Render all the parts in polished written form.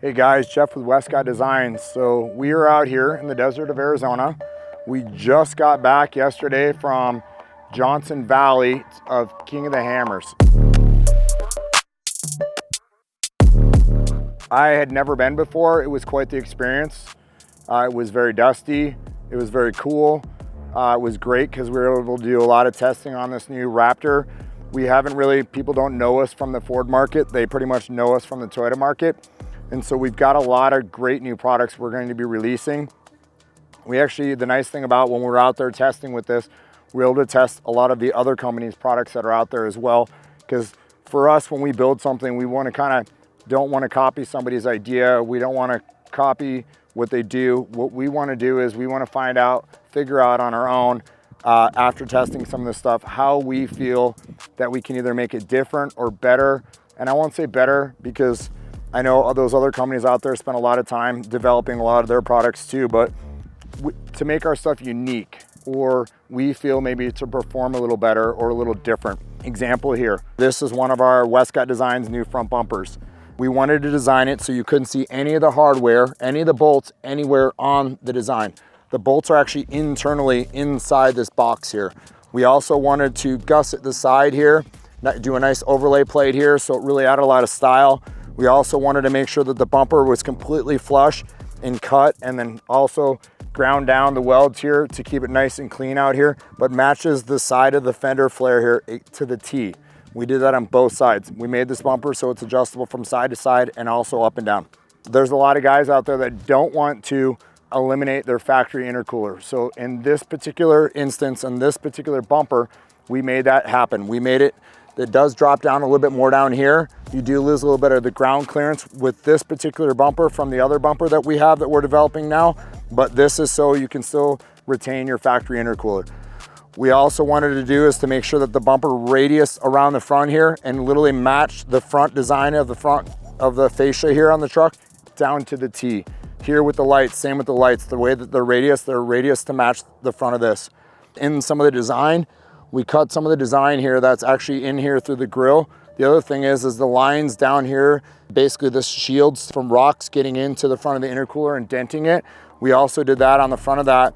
Hey guys, Jeff with Westcott Designs. So we are out here in the desert of Arizona. We just got back yesterday from Johnson Valley of King of the Hammers. I had never been before. It was quite the experience. It was very dusty. It was very cool. It was great because we were able to do a lot of testing on this new Raptor. People don't know us from the Ford market. They pretty much know us from the Toyota market. And so we've got a lot of great new products we're going to be releasing. The nice thing about when we're out there testing with this, we're able to test a lot of the other companies' products that are out there as well. Because for us, when we build something, we want to don't want to copy somebody's idea. We don't want to copy what they do. What we want to do is we want to figure out on our own, after testing some of this stuff, how we feel that we can either make it different or better. And I won't say better because I know those other companies out there spend a lot of time developing a lot of their products too, but to make our stuff unique, or we feel maybe to perform a little better or a little different. Example here, this is one of our Westcott Designs new front bumpers. We wanted to design it so you couldn't see any of the hardware, any of the bolts anywhere on the design. The bolts are actually internally inside this box here. We also wanted to gusset the side here, do a nice overlay plate here, so it really added a lot of style. We also wanted to make sure that the bumper was completely flush and cut, and then also ground down the welds here to keep it nice and clean out here, but matches the side of the fender flare here to the T. We did that on both sides. We made this bumper so it's adjustable from side to side and also up and down. There's a lot of guys out there that don't want to eliminate their factory intercooler. So in this particular instance, in this particular bumper, we made that happen. We made it. It does drop down a little bit more down here. You do lose a little bit of the ground clearance with this particular bumper from the other bumper that we have that we're developing now, but this is so you can still retain your factory intercooler. We also wanted to do is to make sure that the bumper radius around the front here and literally match the front design of the front of the fascia here on the truck down to the T. Here with the lights, same with the lights, the way that they're radius to match the front of this. In some of the design, we cut some of the design here that's actually in here through the grill. The other thing is the lines down here, basically this shields from rocks getting into the front of the intercooler and denting it. We also did that on the front of that.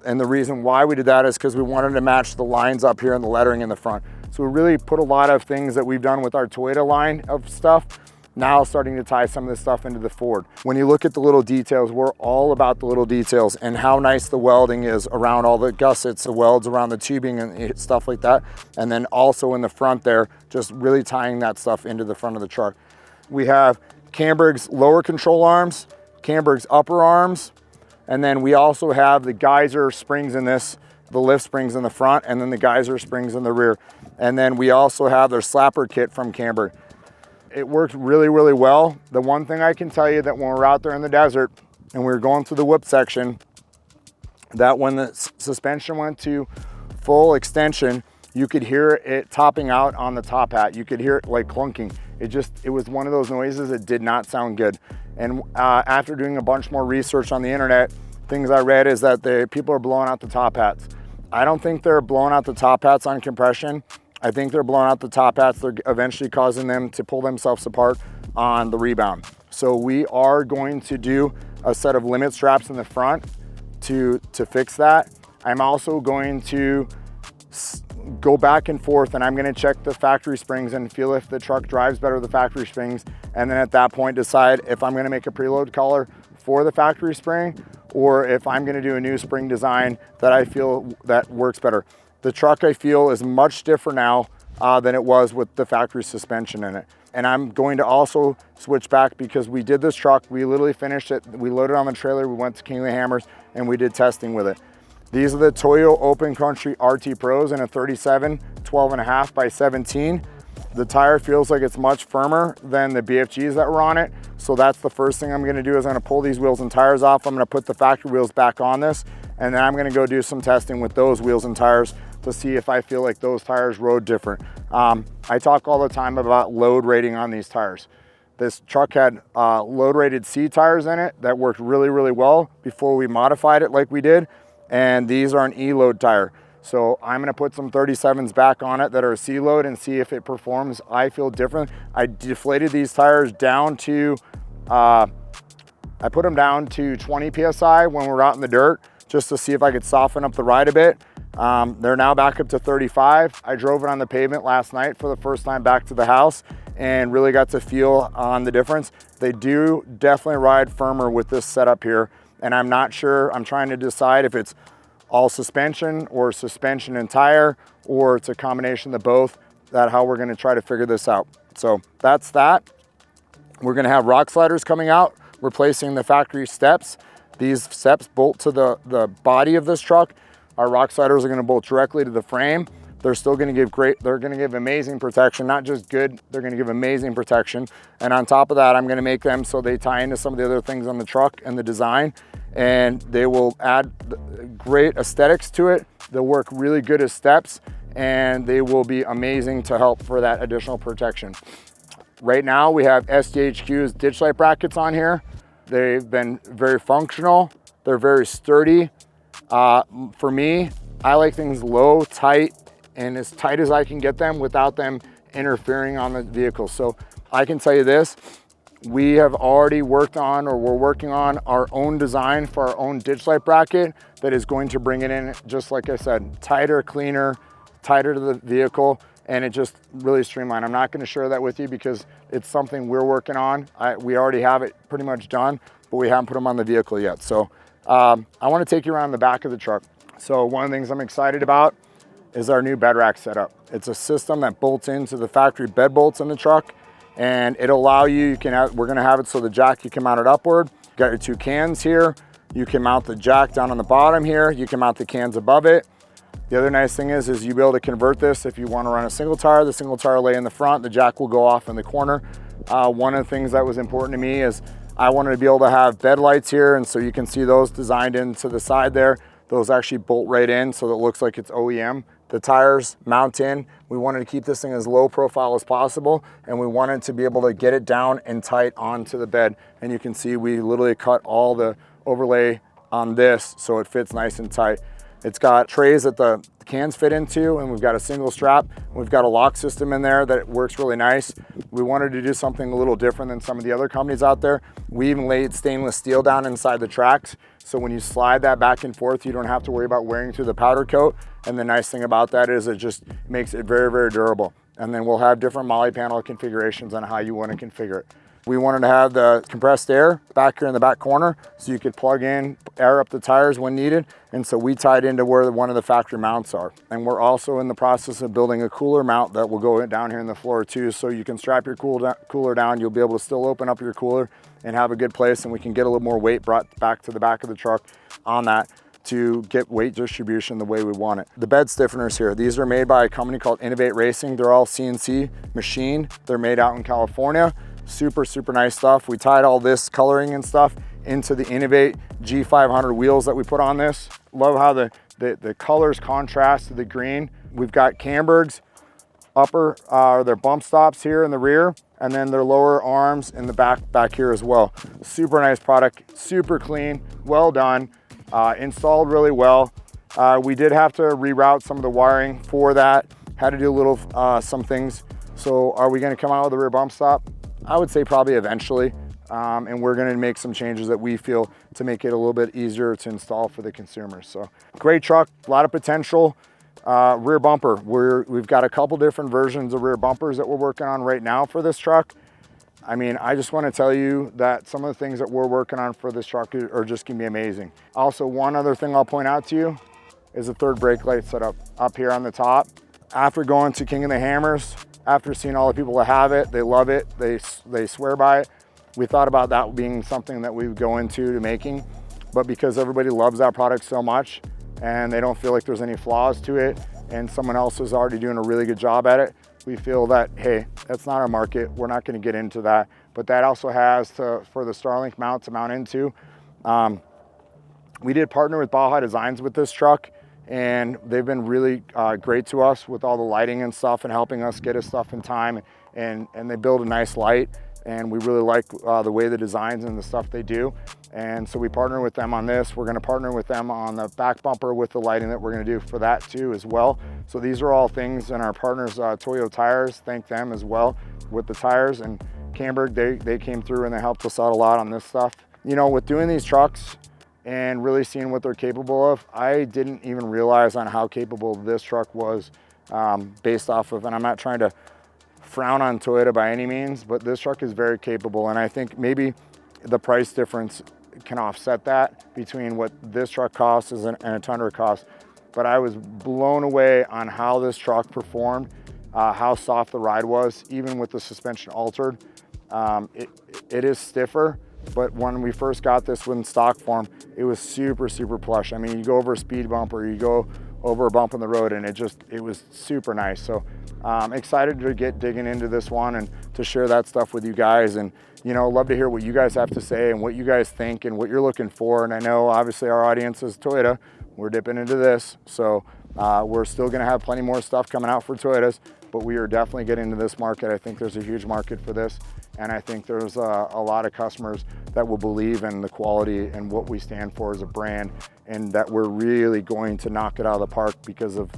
And the reason why we did that is because we wanted to match the lines up here and the lettering in the front. So we really put a lot of things that we've done with our Toyota line of stuff, now starting to tie some of this stuff into the Ford. When you look at the little details, we're all about the little details and how nice the welding is around all the gussets, the welds around the tubing and stuff like that. And then also in the front there, just really tying that stuff into the front of the truck. We have Camberg's lower control arms, Camberg's upper arms, and then we also have the geyser springs in this, the lift springs in the front, and then the geyser springs in the rear. And then we also have their slapper kit from Camberg. It worked really, really well. The one thing I can tell you that when we're out there in the desert and we were going through the whip section, that when the suspension went to full extension, you could hear it topping out on the top hat. You could hear it like clunking. It was one of those noises that did not sound good. And after doing a bunch more research on the internet, things I read is that people are blowing out the top hats. I don't think they're blowing out the top hats on compression. I think they're blowing out the top hats. They're eventually causing them to pull themselves apart on the rebound. So we are going to do a set of limit straps in the front to fix that. I'm also going to go back and forth and I'm going to check the factory springs and feel if the truck drives better with the factory springs. And then at that point decide if I'm going to make a preload collar for the factory spring or if I'm going to do a new spring design that I feel that works better. The truck I feel is much different now than it was with the factory suspension in it. And I'm going to also switch back because we did this truck, we literally finished it, we loaded on the trailer, we went to King of the Hammers and we did testing with it. These are the Toyo Open Country RT Pros in a 37, 12.5 by 17. The tire feels like it's much firmer than the BFGs that were on it. So that's the first thing I'm gonna do is I'm gonna pull these wheels and tires off. I'm gonna put the factory wheels back on this, and then I'm gonna go do some testing with those wheels and tires to see if I feel like those tires rode different. I talk all the time about load rating on these tires. This truck had load rated C tires in it that worked really, really well before we modified it like we did. And these are an E-load tire. So I'm gonna put some 37s back on it that are a C-load and see if it performs, I feel different. I deflated these tires down to I put them down to 20 PSI when we're out in the dirt, just to see if I could soften up the ride a bit. They're now back up to 35. I drove it on the pavement last night for the first time back to the house and really got to feel on the difference. They do definitely ride firmer with this setup here. And I'm not sure, I'm trying to decide if it's all suspension or suspension and tire, or it's a combination of both, that's how we're gonna try to figure this out. So that's that. We're gonna have rock sliders coming out, replacing the factory steps. These steps bolt to the body of this truck. Our rock sliders are gonna bolt directly to the frame. They're still gonna give they're gonna give amazing protection, not just good, they're gonna give amazing protection. And on top of that, I'm gonna make them so they tie into some of the other things on the truck and the design, and they will add great aesthetics to it. They'll work really good as steps, and they will be amazing to help for that additional protection. Right now, we have SDHQ's ditch light brackets on here. They've been very functional. They're very sturdy. For me, I like things low, tight, and as tight as I can get them without them interfering on the vehicle. So I can tell you this, we have already worked on, or we're working on, our own design for our own ditch light bracket that is going to bring it in, just like I said, tighter, cleaner, tighter to the vehicle, and it just really streamlined. I'm not gonna share that with you because it's something we're working on. We already have it pretty much done, but we haven't put them on the vehicle yet. So I wanna take you around the back of the truck. So one of the things I'm excited about is our new bed rack setup. It's a system that bolts into the factory bed bolts in the truck, and it'll allow you, we're gonna have it so the jack, you can mount it upward. You got your two cans here. You can mount the jack down on the bottom here. You can mount the cans above it. The other nice thing is you'll be able to convert this if you want to run a single tire. The single tire lay in the front, the jack will go off in the corner. One of the things that was important to me is I wanted to be able to have bed lights here, and so you can see those designed into the side there. Those actually bolt right in so that it looks like it's OEM. The tires mount in. We wanted to keep this thing as low profile as possible, and we wanted to be able to get it down and tight onto the bed. And you can see we literally cut all the overlay on this so it fits nice and tight. It's got trays that the cans fit into, and we've got a single strap. We've got a lock system in there that works really nice. We wanted to do something a little different than some of the other companies out there. We even laid stainless steel down inside the tracks, so when you slide that back and forth, you don't have to worry about wearing through the powder coat. And the nice thing about that is it just makes it very, very durable. And then we'll have different moly panel configurations on how you want to configure it. We wanted to have the compressed air back here in the back corner so you could plug in, air up the tires when needed. And so we tied into where one of the factory mounts are. And we're also in the process of building a cooler mount that will go down here in the floor too. So you can strap your cooler down. You'll be able to still open up your cooler and have a good place. And we can get a little more weight brought back to the back of the truck on that to get weight distribution the way we want it. The bed stiffeners here, these are made by a company called Innovate Racing. They're all CNC machined. They're made out in California. Super, super nice stuff. We tied all this coloring and stuff into the Innovate G500 wheels that we put on this. Love how the colors contrast to the green. We've got cambergs, their bump stops here in the rear, and then their lower arms in the back here as well. Super nice product, super clean, well done, installed really well. We did have to reroute some of the wiring for that, had to do a little, some things. So are we gonna come out with a rear bump stop? I would say probably eventually, and we're gonna make some changes that we feel to make it a little bit easier to install for the consumers. So great truck, a lot of potential. Rear bumper, we've got a couple different versions of rear bumpers that we're working on right now for this truck. I mean, I just wanna tell you that some of the things that we're working on for this truck are just gonna be amazing. Also, one other thing I'll point out to you is a third brake light setup up here on the top. After going to King of the Hammers, after seeing all the people that have it, they love it, they swear by it. We thought about that being something that we would go into making, but because everybody loves that product so much and they don't feel like there's any flaws to it and someone else is already doing a really good job at it, we feel that, hey, that's not our market, we're not gonna get into that. But that also has for the Starlink mount to mount into. We did partner with Baja Designs with this truck, and they've been really great to us with all the lighting and stuff and helping us get us stuff in time, and they build a nice light, and we really like the way the designs and the stuff they do. And so we partner with them on this. We're gonna partner with them on the back bumper with the lighting that we're gonna do for that too as well. So these are all things, and our partners, Toyota Tires, thank them as well with the tires, and Camberg, they came through and they helped us out a lot on this stuff. you know, with doing these trucks and really seeing what they're capable of, I didn't even realize on how capable this truck was based off of, and I'm not trying to frown on Toyota by any means, but this truck is very capable. And I think maybe the price difference can offset that between what this truck costs and a Tundra costs. But I was blown away on how this truck performed, how soft the ride was, even with the suspension altered. It is stiffer, but when we first got this in stock form, it was super, super plush. I mean, you go over a speed bump or you go over a bump in the road and it was super nice. So I'm excited to get digging into this one and to share that stuff with you guys. And, you know, love to hear what you guys have to say and what you guys think and what you're looking for. And I know obviously our audience is Toyota. We're dipping into this. So we're still gonna have plenty more stuff coming out for Toyotas, but we are definitely getting into this market. I think there's a huge market for this. And I think there's a lot of customers that will believe in the quality and what we stand for as a brand, and that we're really going to knock it out of the park because of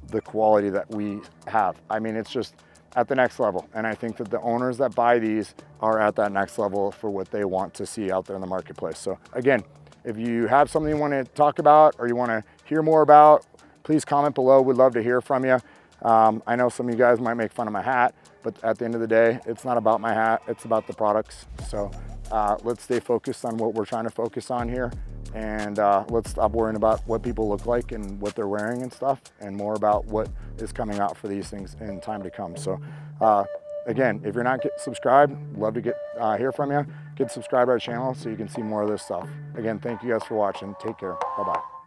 the quality that we have. I mean, it's just at the next level. And I think that the owners that buy these are at that next level for what they want to see out there in the marketplace. So again, if you have something you want to talk about or you want to hear more about, please comment below. We'd love to hear from you. I know some of you guys might make fun of my hat, but at the end of the day, it's not about my hat, it's about the products. So let's stay focused on what we're trying to focus on here, and let's stop worrying about what people look like and what they're wearing and stuff, and more about what is coming out for these things in time to come. So again, if you're not subscribed, love to hear from you. Get subscribed to our channel so you can see more of this stuff. Again, thank you guys for watching. Take care. Bye-bye.